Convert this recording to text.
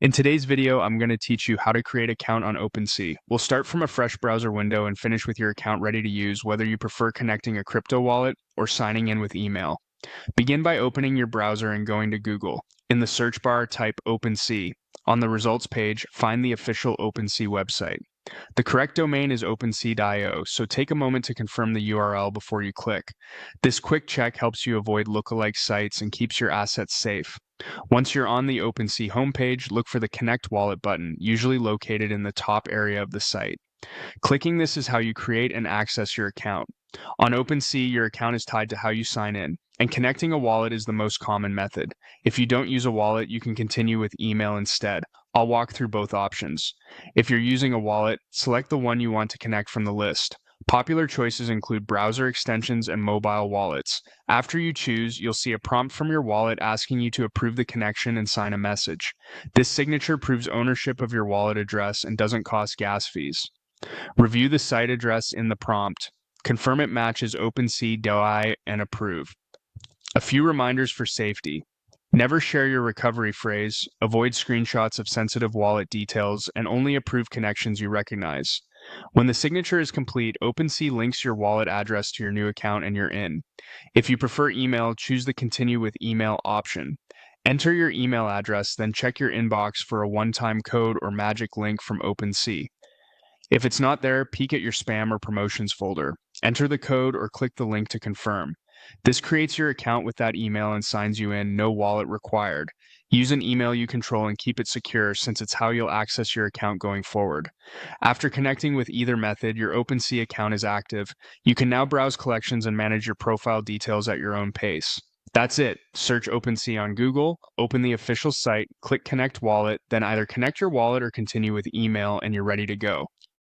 In today's video, I'm going to teach you how to create an account on OpenSea. We'll start from a fresh browser window and finish with your account ready to use, whether you prefer connecting a crypto wallet or signing in with email. Begin by opening your browser and going to Google. In the search bar, type OpenSea. On the results page, find the official OpenSea website. The correct domain is OpenSea.io, so take a moment to confirm the URL before you click. This quick check helps you avoid lookalike sites and keeps your assets safe. Once you're on the OpenSea homepage, look for the Connect Wallet button, usually located in the top area of the site. Clicking this is how you create and access your account. On OpenSea, your account is tied to how you sign in, and connecting a wallet is the most common method. If you don't use a wallet, you can continue with email instead. I'll walk through both options. If you're using a wallet, select the one you want to connect from the list. Popular choices include browser extensions and mobile wallets. After you choose, you'll see a prompt from your wallet asking you to approve the connection and sign a message. This signature proves ownership of your wallet address and doesn't cost gas fees. Review the site address in the prompt. Confirm it matches OpenSea.io and approve. A few reminders for safety. Never share your recovery phrase, avoid screenshots of sensitive wallet details, and only approve connections you recognize. When the signature is complete, OpenSea links your wallet address to your new account and you're in. If you prefer email, choose the Continue with Email option. Enter your email address, then check your inbox for a one-time code or magic link from OpenSea. If it's not there, peek at your spam or promotions folder. Enter the code or click the link to confirm. This creates your account with that email and signs you in, no wallet required. Use an email you control and keep it secure since it's how you'll access your account going forward. After connecting with either method, your OpenSea account is active. You can now browse collections and manage your profile details at your own pace. That's it. Search OpenSea on Google, open the official site, click Connect Wallet, then either connect your wallet or continue with email, and you're ready to go.